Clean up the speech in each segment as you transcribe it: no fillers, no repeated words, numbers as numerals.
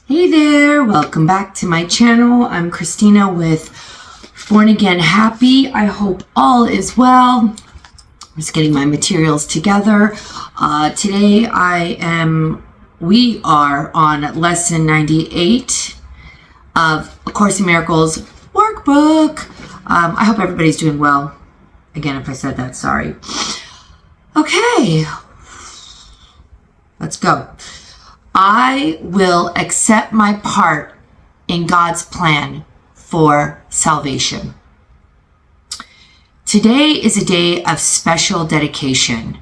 Hey there, welcome back to my channel. I'm Christina with Born Again Happy. I hope all is well. I'm just getting my materials together. Today we are on lesson 98 of A Course in Miracles workbook. I hope everybody's doing well. Again, if I said that, sorry. Okay, let's go. I will accept my part in God's plan for salvation. Today is a day of special dedication.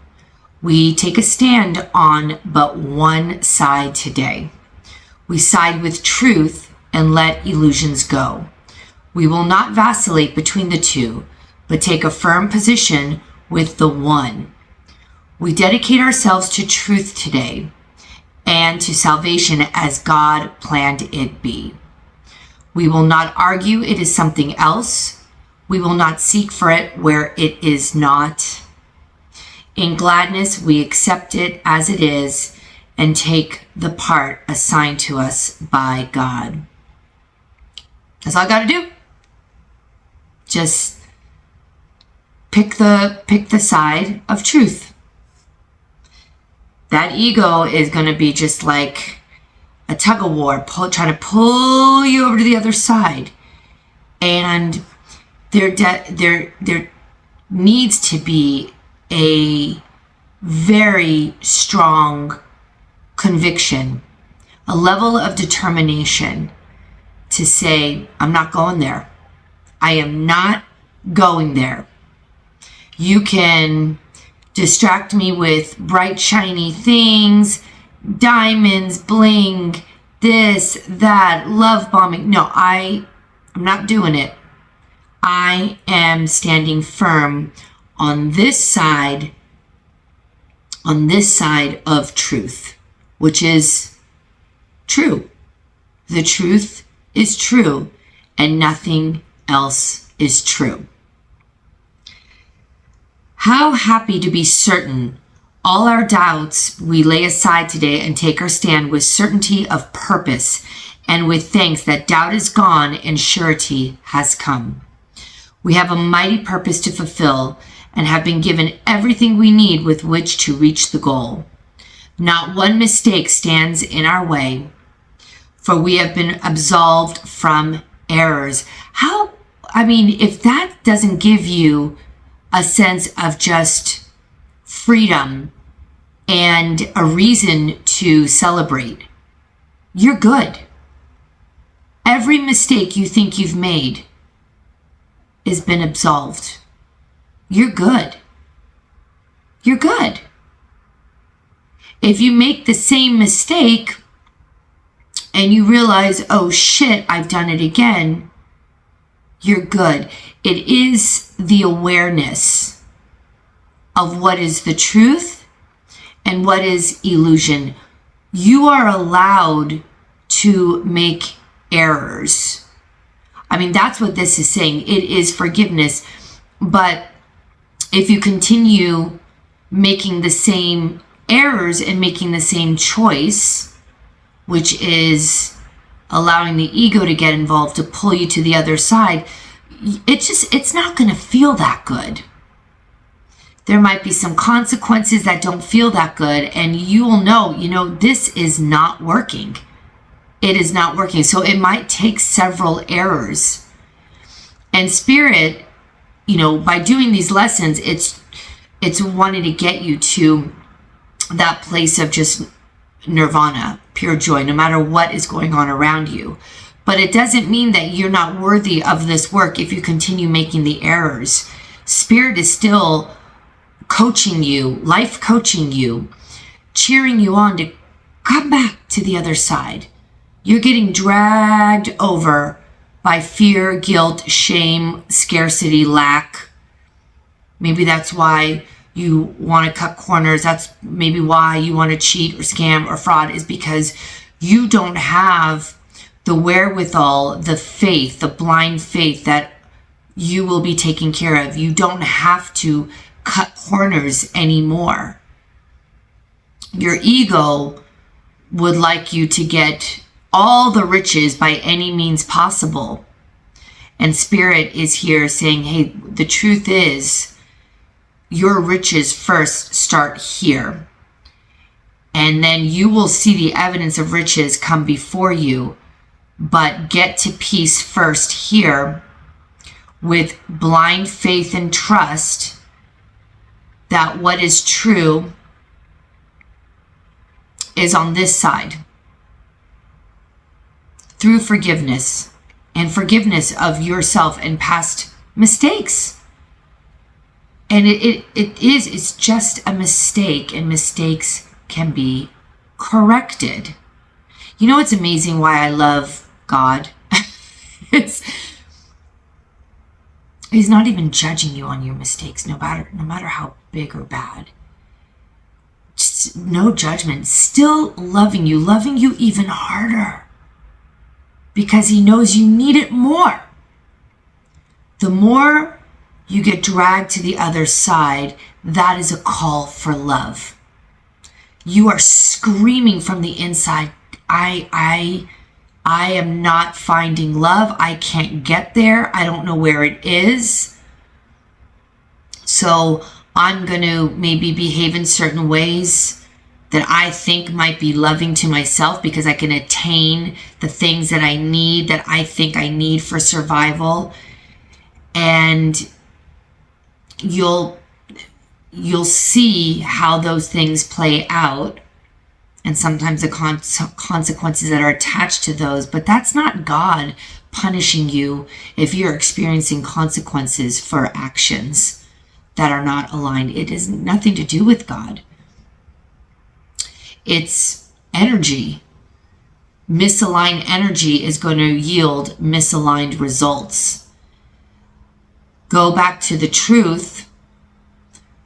We take a stand on but one side today. We side with truth and let illusions go. We will not vacillate between the two, but take a firm position with the one. We dedicate ourselves to truth today and to salvation as God planned it be. We will not argue it is something else. We will not seek for it where it is not. In gladness, we accept it as it is and take the part assigned to us by God. That's all I got to do. Just pick the side of truth. That ego is going to be just like a tug of war, trying to pull you over to the other side. And there needs to be a very strong conviction, a level of determination to say, I'm not going there. I am not going there. You can distract me with bright, shiny things, diamonds, bling, this, that, love bombing. No, I'm not doing it. I am standing firm on this side of truth, which is true. The truth is true, and nothing else is true. How happy to be certain all our doubts we lay aside today and take our stand with certainty of purpose and with thanks that doubt is gone and surety has come. We have a mighty purpose to fulfill and have been given everything we need with which to reach the goal. Not one mistake stands in our way, for we have been absolved from errors. If that doesn't give you a sense of just freedom and a reason to celebrate, you're good. Every mistake you think you've made has been absolved. You're good. You're good. If you make the same mistake and you realize, oh shit, I've done it again, you're good. It is the awareness of what is the truth and what is illusion. You are allowed to make errors. That's what this is saying. It is forgiveness. But if you continue making the same errors and making the same choice, which is allowing the ego to get involved to pull you to the other side, it's not going to feel that good. There might be some consequences that don't feel that good, and you will know, this is not working. It is not working. So it might take several errors. And Spirit, by doing these lessons, it's wanting to get you to that place of just nirvana, pure joy, no matter what is going on around you. But it doesn't mean that you're not worthy of this work if you continue making the errors. Spirit is still coaching you, life coaching you, cheering you on to come back to the other side. You're getting dragged over by fear, guilt, shame, scarcity, lack. Maybe that's why you want to cut corners. That's maybe why you want to cheat or scam or fraud, is because you don't have the wherewithal, the faith, the blind faith that you will be taken care of. You don't have to cut corners anymore. Your ego would like you to get all the riches by any means possible. And Spirit is here saying, hey, the truth is, your riches first start here. And then you will see the evidence of riches come before you. But get to peace first here with blind faith and trust that what is true is on this side. Through forgiveness and forgiveness of yourself and past mistakes. And it's just a mistake, and mistakes can be corrected. You know, it's amazing why I love God. He's not even judging you on your mistakes, no matter how big or bad. Just no judgment, still loving you even harder, because he knows you need it more. The more you get dragged to the other side, that is a call for love. You are screaming from the inside, I am not finding love. I can't get there. I don't know where it is. So I'm going to maybe behave in certain ways that I think might be loving to myself, because I can attain the things that I need, that I think I need for survival. And you'll see how those things play out, and sometimes the consequences that are attached to those. But that's not God punishing you if you're experiencing consequences for actions that are not aligned. It has nothing to do with God. It's energy. Misaligned energy is going to yield misaligned results. Go back to the truth.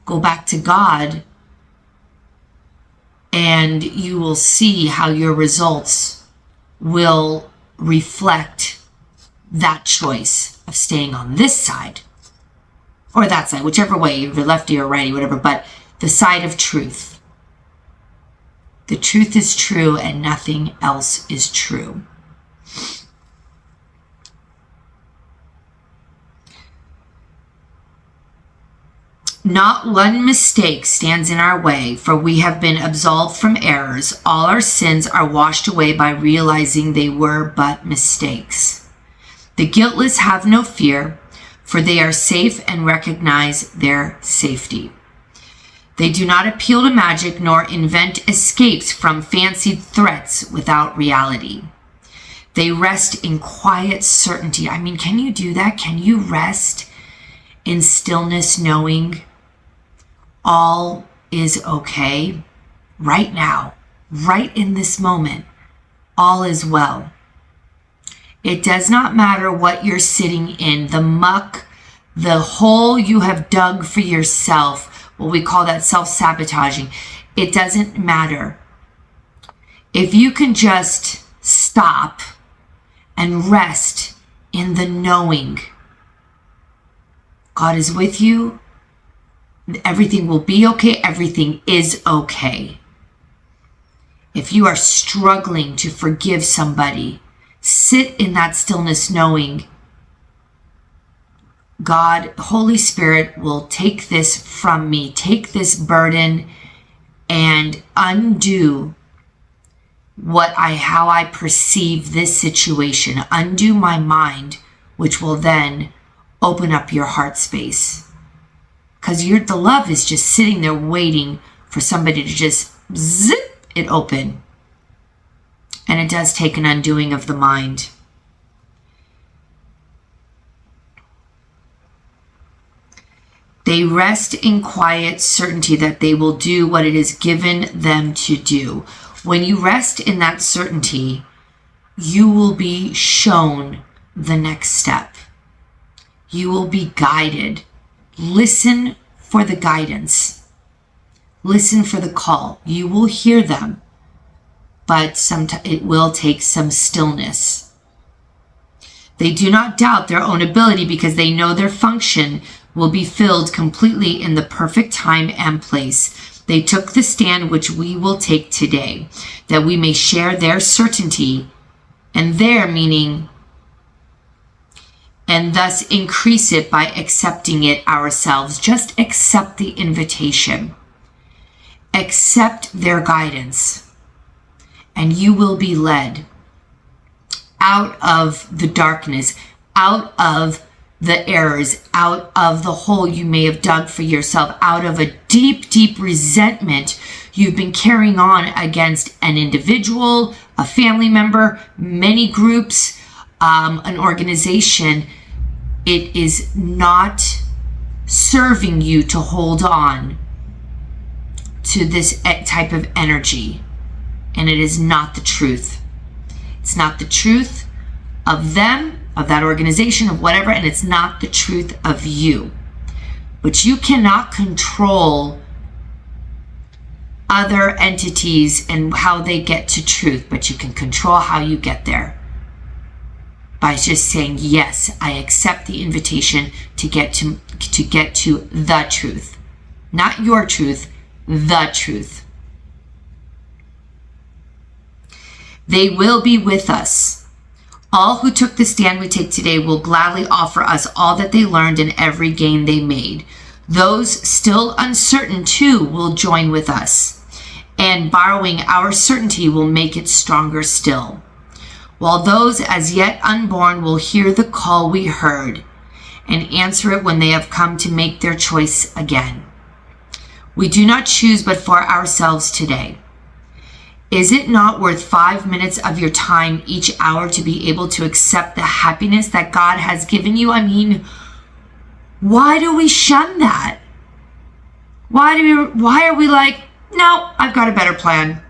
Go back to God, and you will see how your results will reflect that choice of staying on this side or that side, whichever way, either lefty or righty, whatever, but the side of truth. The truth is true and nothing else is true. Not one mistake stands in our way, for we have been absolved from errors. All our sins are washed away by realizing they were but mistakes. The guiltless have no fear, for they are safe and recognize their safety. They do not appeal to magic nor invent escapes from fancied threats without reality. They rest in quiet certainty. I mean, can you do that? Can you rest in stillness, knowing all is okay right now, right in this moment? All is well. It does not matter what you're sitting in, the muck, the hole you have dug for yourself, what we call that self-sabotaging. It doesn't matter. If you can just stop and rest in the knowing God is with you, everything will be okay. Everything is okay. If you are struggling to forgive somebody, sit in that stillness knowing God, Holy Spirit will take this from me, take this burden and undo how I perceive this situation, undo my mind, which will then open up your heart space. Because the love is just sitting there waiting for somebody to just zip it open. And it does take an undoing of the mind. They rest in quiet certainty that they will do what it is given them to do. When you rest in that certainty, you will be shown the next step. You will be guided. Listen for the guidance. Listen for the call. You will hear them, but sometimes it will take some stillness. They do not doubt their own ability because they know their function will be filled completely in the perfect time and place. They took the stand which we will take today, that we may share their certainty And there meaning, and thus increase it by accepting it ourselves. Just accept the invitation. Accept their guidance, and you will be led out of the darkness, out of the errors, out of the hole you may have dug for yourself, out of a deep, deep resentment you've been carrying on against an individual, a family member, many groups, an organization. It is not serving you to hold on to this type of energy, and it is not the truth. It's not the truth of them, of that organization, of whatever, and it's not the truth of you. But you cannot control other entities and how they get to truth, but you can control how you get there by just saying, yes, I accept the invitation to get to the truth. Not your truth, the truth. They will be with us. All who took the stand we take today will gladly offer us all that they learned and every gain they made. Those still uncertain too will join with us, and borrowing our certainty will make it stronger still. While those as yet unborn will hear the call we heard and answer it when they have come to make their choice again. We do not choose but for ourselves today. Is it not worth 5 minutes of your time each hour to be able to accept the happiness that God has given you? I mean, why do we shun that? Why are we like, no, I've got a better plan.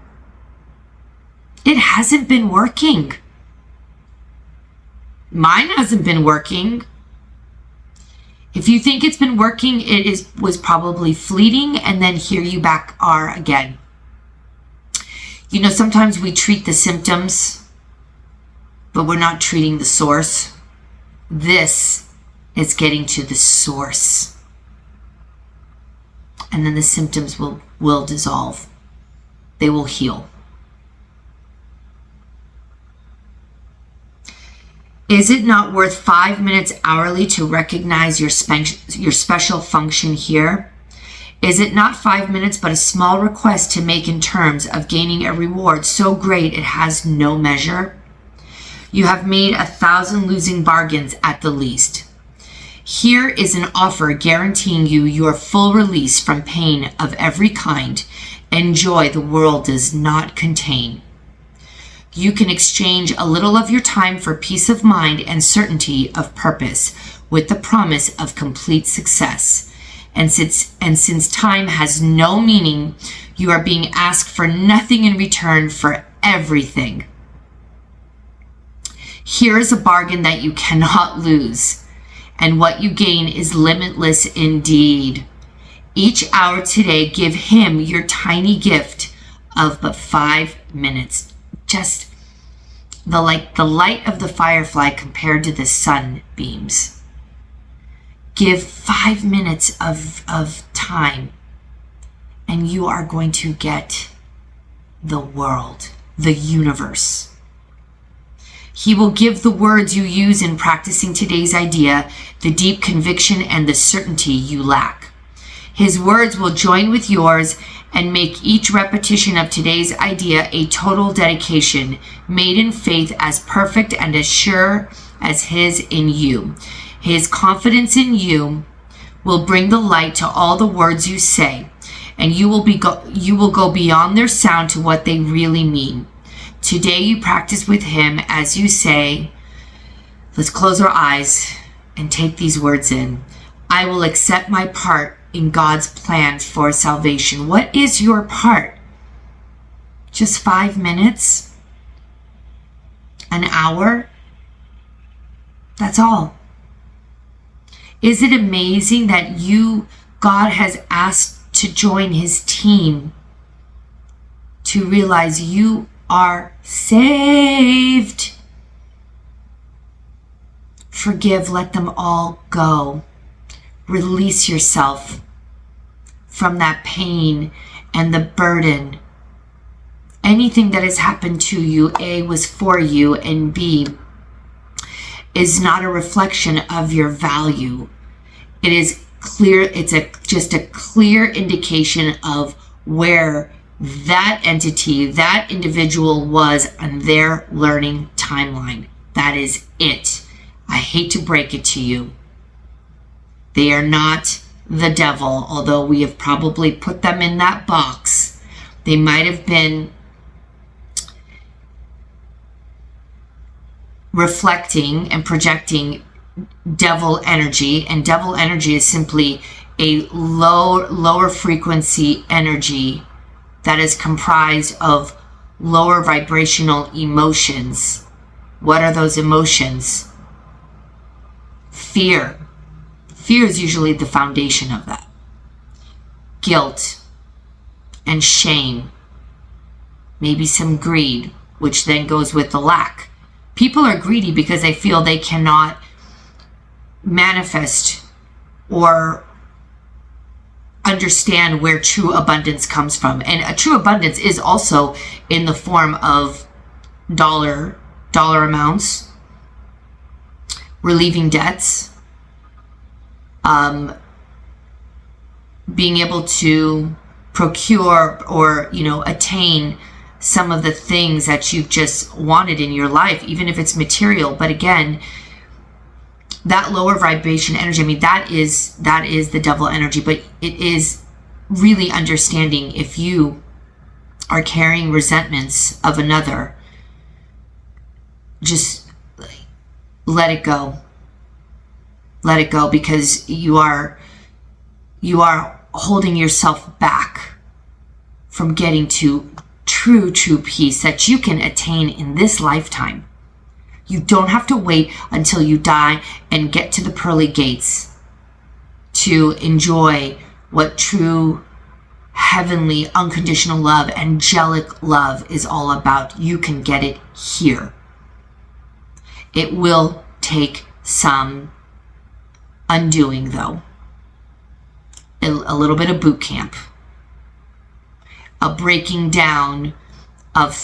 It hasn't been working. Mine hasn't been working. If you think it's been working, was probably fleeting, and then here you back are again. You know, sometimes we treat the symptoms, but we're not treating the source. This is getting to the source. And then the symptoms will dissolve. They will heal. Is it not worth 5 minutes hourly to recognize your special function here? Is it not 5 minutes but a small request to make in terms of gaining a reward so great it has no measure? You have made 1,000 losing bargains at the least. Here is an offer guaranteeing you your full release from pain of every kind and joy the world does not contain. You can exchange a little of your time for peace of mind and certainty of purpose with the promise of complete success. And since time has no meaning, you are being asked for nothing in return for everything. Here is a bargain that you cannot lose, and what you gain is limitless indeed. Each hour today, give him your tiny gift of but 5 minutes. Just the light of the firefly compared to the sunbeams. Give 5 minutes of time, and you are going to get the world, the universe. He will give the words you use in practicing today's idea the deep conviction and the certainty you lack. His words will join with yours and make each repetition of today's idea a total dedication, made in faith as perfect and as sure as his in you. His confidence in you will bring the light to all the words you say, and you will go beyond their sound to what they really mean. Today you practice with him as you say, let's close our eyes and take these words in. I will accept my part in God's plan for salvation. What is your part? Just 5 minutes? An hour? That's all. Is it amazing that God has asked to join his team to realize you are saved? Forgive, let them all go. Release yourself from that pain and the burden anything that has happened to you, A, was for you, and B, is not a reflection of your value. It is clear, it's just a clear indication of where that entity, that individual was on their learning timeline. That is it. I hate to break it to you. They are not the devil, although we have probably put them in that box. They might have been reflecting and projecting devil energy, and devil energy is simply a lower frequency energy that is comprised of lower vibrational emotions. What are those emotions? Fear. Fear is usually the foundation of that. Guilt and shame. Maybe some greed, which then goes with the lack. People are greedy because they feel they cannot manifest or understand where true abundance comes from. And a true abundance is also in the form of dollar amounts, relieving debts, being able to procure or, attain some of the things that you've just wanted in your life, even if it's material. But again, that lower vibration energy, that is the devil energy. But it is really understanding if you are carrying resentments of another, just let it go. Let it go, because you are holding yourself back from getting to true peace that you can attain in this lifetime. You don't have to wait until you die and get to the pearly gates to enjoy what true heavenly unconditional love, angelic love is all about. You can get it here. It will take some undoing, though. A little bit of boot camp. A breaking down of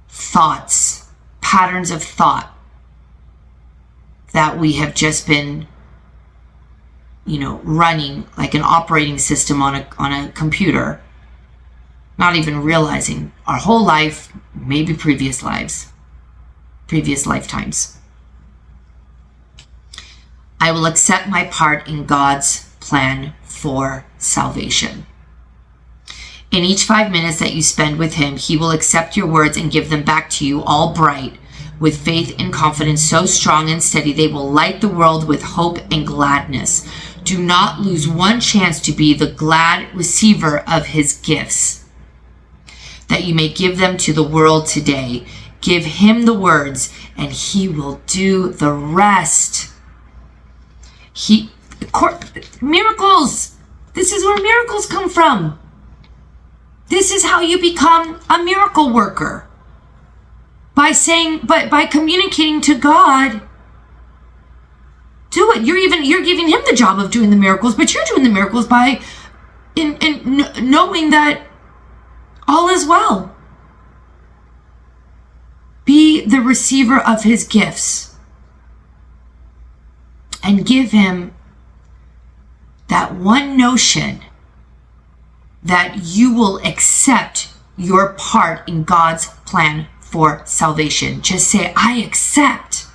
thoughts, patterns of thought that we have just been, running like an operating system on a computer, not even realizing our whole life, maybe previous lifetimes. I will accept my part in God's plan for salvation. In each 5 minutes that you spend with Him, He will accept your words and give them back to you all bright, with faith and confidence so strong and steady they will light the world with hope and gladness. Do not lose one chance to be the glad receiver of His gifts, that you may give them to the world today. Give Him the words, and He will do the rest. Miracles. This is where miracles come from. This is how you become a miracle worker. By communicating to God. Do it. You're giving Him the job of doing the miracles, but you're doing the miracles by knowing that all is well. Be the receiver of His gifts. And give Him that one notion that you will accept your part in God's plan for salvation. Just say, I accept.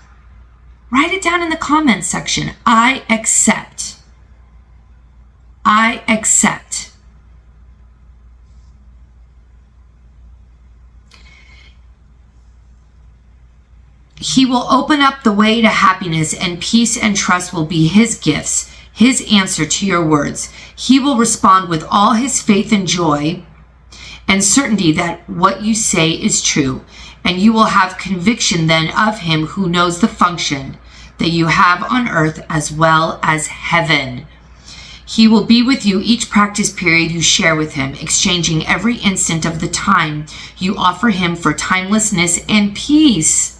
Write it down in the comments section. I accept. I accept. He will open up the way to happiness, and peace and trust will be His gifts, His answer to your words. He will respond with all His faith and joy and certainty that what you say is true, and you will have conviction then of Him who knows the function that you have on earth as well as heaven. He will be with you each practice period you share with Him, exchanging every instant of the time you offer Him for timelessness and peace.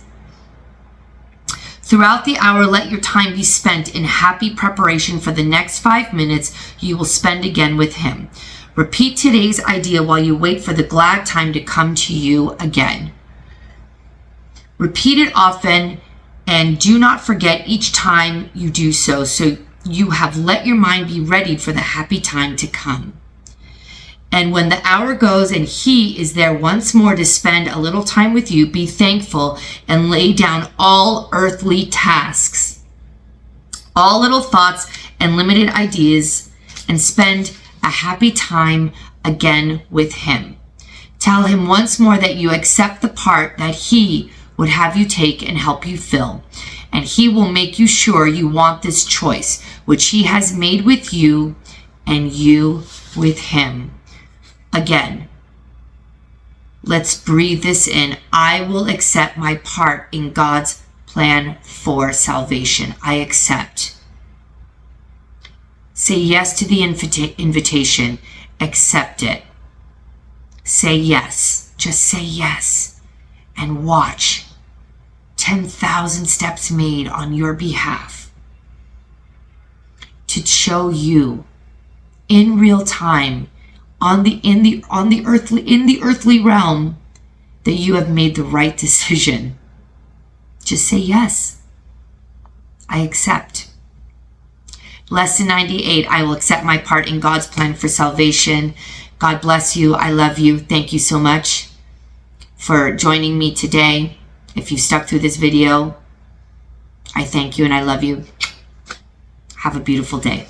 Throughout the hour, let your time be spent in happy preparation for the next 5 minutes you will spend again with Him. Repeat today's idea while you wait for the glad time to come to you again. Repeat it often and do not forget each time you do so you have let your mind be ready for the happy time to come. And when the hour goes and he is there once more to spend a little time with you, be thankful and lay down all earthly tasks, all little thoughts and limited ideas, and spend a happy time again with him. Tell him once more that you accept the part that he would have you take and help you fill. And he will make you sure you want this choice, which he has made with you and you with him. Again, let's breathe this in. I will accept my part in God's plan for salvation. I accept. Say yes to the invitation. Accept it. Say yes. Just say yes. And watch 10,000 steps made on your behalf to show you in real time in the earthly realm that you have made the right decision. Just say yes. I accept. Lesson 98, I will accept my part in God's plan for salvation. God bless you. I love you. Thank you so much for joining me today. If you stuck through this video, I thank you and I love you. Have a beautiful day.